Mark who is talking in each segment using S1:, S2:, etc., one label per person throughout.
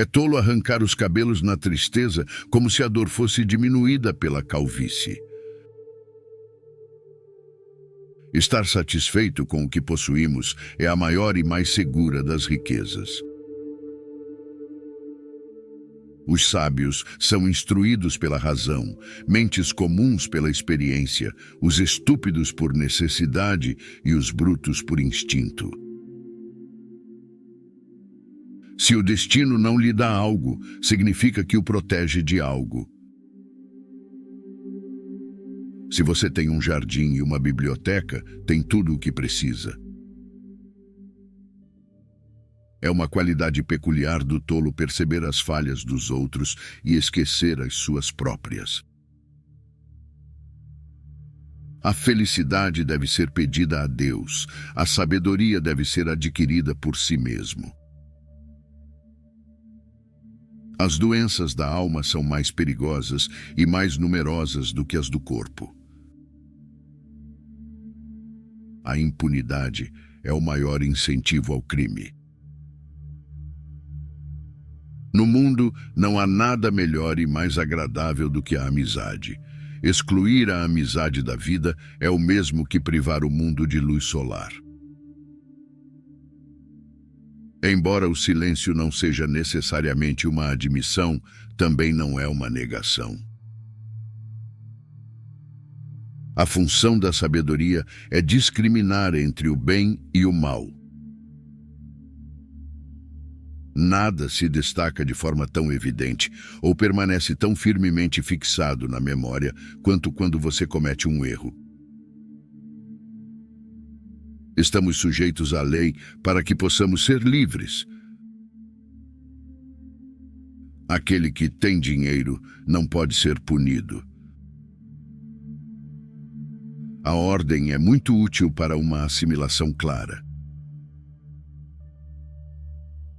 S1: É tolo arrancar os cabelos na tristeza como se a dor fosse diminuída pela calvície. Estar satisfeito com o que possuímos é a maior e mais segura das riquezas. Os sábios são instruídos pela razão, mentes comuns pela experiência, os estúpidos por necessidade e os brutos por instinto. Se o destino não lhe dá algo, significa que o protege de algo. Se você tem um jardim e uma biblioteca, tem tudo o que precisa. É uma qualidade peculiar do tolo perceber as falhas dos outros e esquecer as suas próprias. A felicidade deve ser pedida a Deus, a sabedoria deve ser adquirida por si mesmo. As doenças da alma são mais perigosas e mais numerosas do que as do corpo. A impunidade é o maior incentivo ao crime. No mundo, não há nada melhor e mais agradável do que a amizade. Excluir a amizade da vida é o mesmo que privar o mundo de luz solar. Embora o silêncio não seja necessariamente uma admissão, também não é uma negação. A função da sabedoria é discriminar entre o bem e o mal. Nada se destaca de forma tão evidente ou permanece tão firmemente fixado na memória quanto quando você comete um erro. Estamos sujeitos à lei para que possamos ser livres. Aquele que tem dinheiro não pode ser punido. A ordem é muito útil para uma assimilação clara.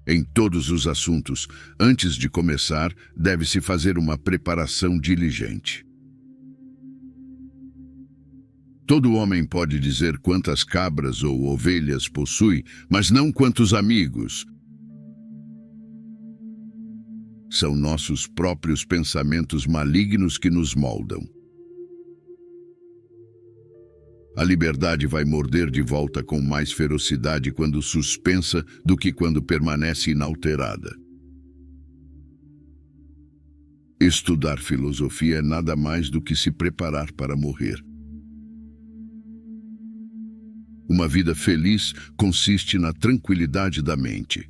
S1: Em todos os assuntos, antes de começar, deve-se fazer uma preparação diligente. Todo homem pode dizer quantas cabras ou ovelhas possui, mas não quantos amigos. São nossos próprios pensamentos malignos que nos moldam. A liberdade vai morder de volta com mais ferocidade quando suspensa do que quando permanece inalterada. Estudar filosofia é nada mais do que se preparar para morrer. Uma vida feliz consiste na tranquilidade da mente.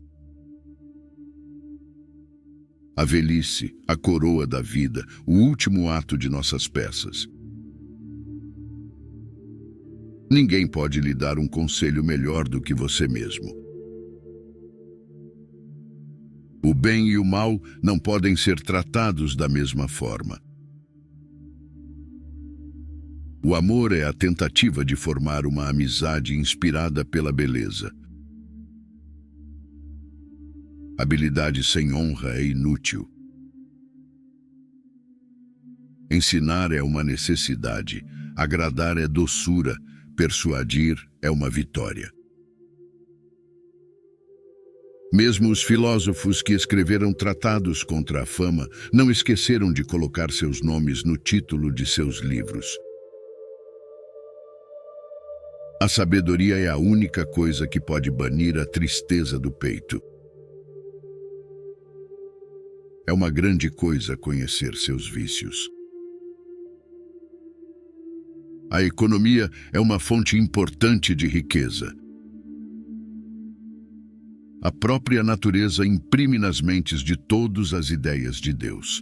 S1: A velhice, a coroa da vida, o último ato de nossas peças. Ninguém pode lhe dar um conselho melhor do que você mesmo. O bem e o mal não podem ser tratados da mesma forma. O amor é a tentativa de formar uma amizade inspirada pela beleza. Habilidade sem honra é inútil. Ensinar é uma necessidade, agradar é doçura, persuadir é uma vitória. Mesmo os filósofos que escreveram tratados contra a fama não esqueceram de colocar seus nomes no título de seus livros. A sabedoria é a única coisa que pode banir a tristeza do peito. É uma grande coisa conhecer seus vícios. A economia é uma fonte importante de riqueza. A própria natureza imprime nas mentes de todos as ideias de Deus.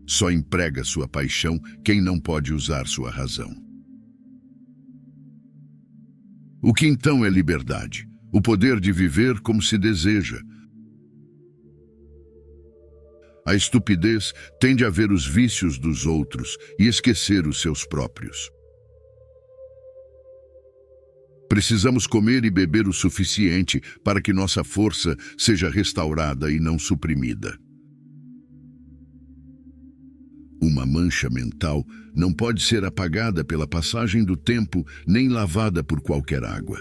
S1: Só emprega sua paixão quem não pode usar sua razão. O que então é liberdade? O poder de viver como se deseja. A estupidez tende a ver os vícios dos outros e esquecer os seus próprios. Precisamos comer e beber o suficiente para que nossa força seja restaurada e não suprimida. Uma mancha mental não pode ser apagada pela passagem do tempo nem lavada por qualquer água.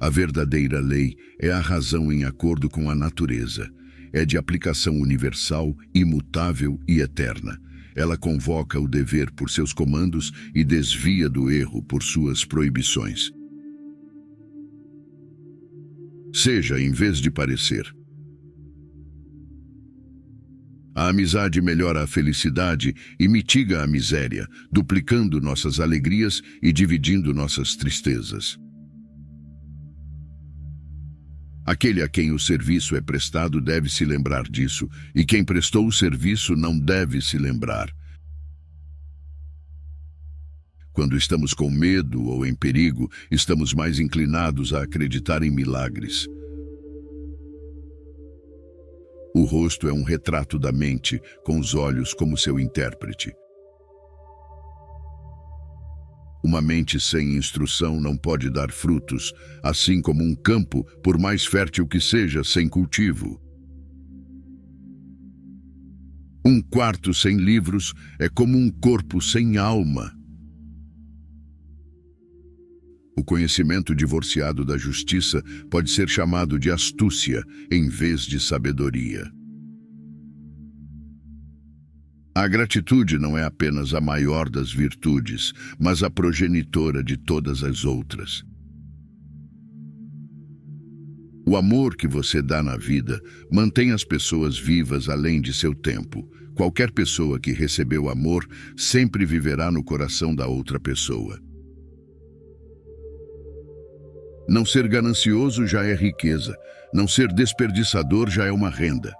S1: A verdadeira lei é a razão em acordo com a natureza. É de aplicação universal, imutável e eterna. Ela convoca o dever por seus comandos e desvia do erro por suas proibições. Seja em vez de parecer. A amizade melhora a felicidade e mitiga a miséria, duplicando nossas alegrias e dividindo nossas tristezas. Aquele a quem o serviço é prestado deve se lembrar disso, e quem prestou o serviço não deve se lembrar. Quando estamos com medo ou em perigo, estamos mais inclinados a acreditar em milagres. O rosto é um retrato da mente, com os olhos como seu intérprete. Uma mente sem instrução não pode dar frutos, assim como um campo, por mais fértil que seja, sem cultivo. Um quarto sem livros é como um corpo sem alma. O conhecimento divorciado da justiça pode ser chamado de astúcia, em vez de sabedoria. A gratitude não é apenas a maior das virtudes, mas a progenitora de todas as outras. O amor que você dá na vida mantém as pessoas vivas além de seu tempo. Qualquer pessoa que recebeu amor sempre viverá no coração da outra pessoa. Não ser ganancioso já é riqueza. Não ser desperdiçador já é uma renda.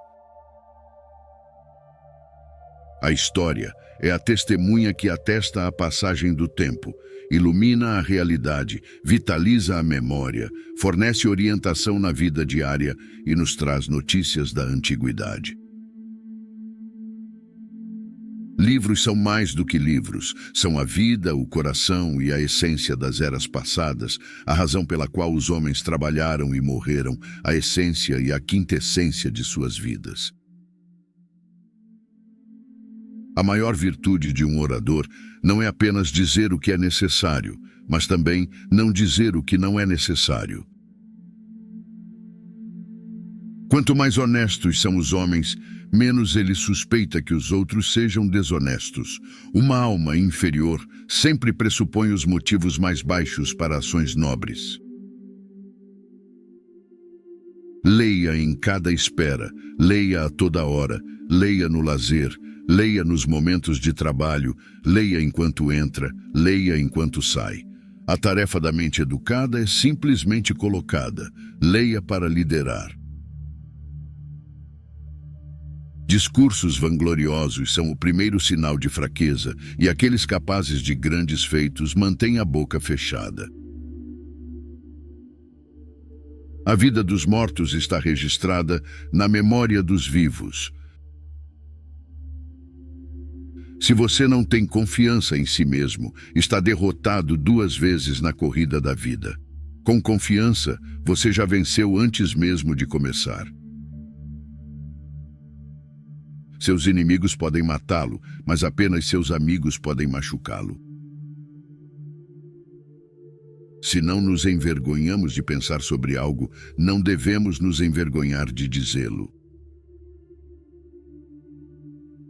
S1: A história é a testemunha que atesta a passagem do tempo, ilumina a realidade, vitaliza a memória, fornece orientação na vida diária e nos traz notícias da antiguidade. Livros são mais do que livros, são a vida, o coração e a essência das eras passadas, a razão pela qual os homens trabalharam e morreram, a essência e a quintessência de suas vidas. A maior virtude de um orador não é apenas dizer o que é necessário, mas também não dizer o que não é necessário. Quanto mais honestos são os homens, menos ele suspeita que os outros sejam desonestos. Uma alma inferior sempre pressupõe os motivos mais baixos para ações nobres. Leia em cada espera, leia a toda hora, leia no lazer, leia nos momentos de trabalho, leia enquanto entra, leia enquanto sai. A tarefa da mente educada é simplesmente colocada. Leia para liderar. Discursos vangloriosos são o primeiro sinal de fraqueza, e aqueles capazes de grandes feitos mantêm a boca fechada. A vida dos mortos está registrada na memória dos vivos. Se você não tem confiança em si mesmo, está derrotado 2 vezes na corrida da vida. Com confiança, você já venceu antes mesmo de começar. Seus inimigos podem matá-lo, mas apenas seus amigos podem machucá-lo. Se não nos envergonhamos de pensar sobre algo, não devemos nos envergonhar de dizê-lo.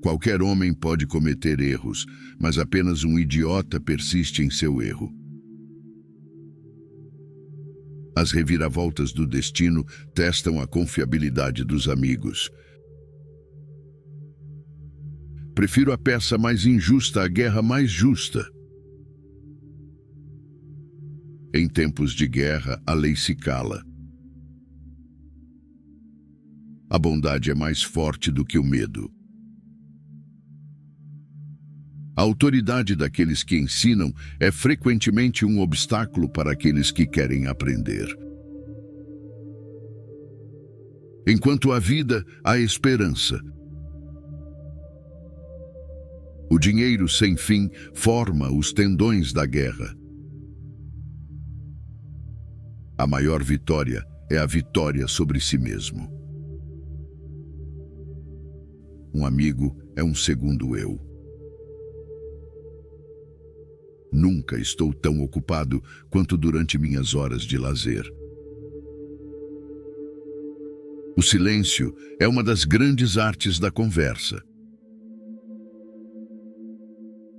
S1: Qualquer homem pode cometer erros, mas apenas um idiota persiste em seu erro. As reviravoltas do destino testam a confiabilidade dos amigos. Prefiro a peça mais injusta à guerra mais justa. Em tempos de guerra, a lei se cala. A bondade é mais forte do que o medo. A autoridade daqueles que ensinam é frequentemente um obstáculo para aqueles que querem aprender. Enquanto há vida, há esperança. O dinheiro sem fim forma os tendões da guerra. A maior vitória é a vitória sobre si mesmo. Um amigo é um segundo eu. Nunca estou tão ocupado quanto durante minhas horas de lazer. O silêncio é uma das grandes artes da conversa.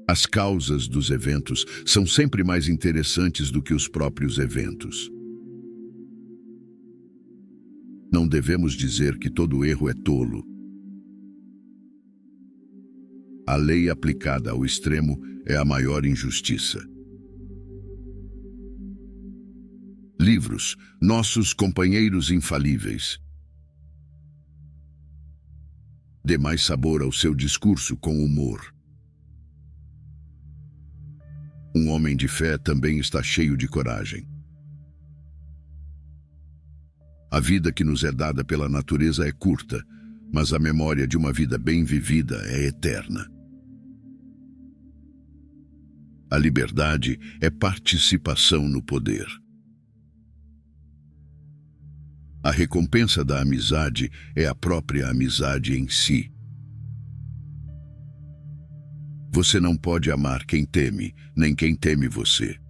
S1: As causas dos eventos são sempre mais interessantes do que os próprios eventos. Não devemos dizer que todo erro é tolo. A lei aplicada ao extremo é a maior injustiça. Livros, nossos companheiros infalíveis. Dê mais sabor ao seu discurso com humor. Um homem de fé também está cheio de coragem. A vida que nos é dada pela natureza é curta, mas a memória de uma vida bem vivida é eterna. A liberdade é participação no poder. A recompensa da amizade é a própria amizade em si. Você não pode amar quem teme, nem quem teme você.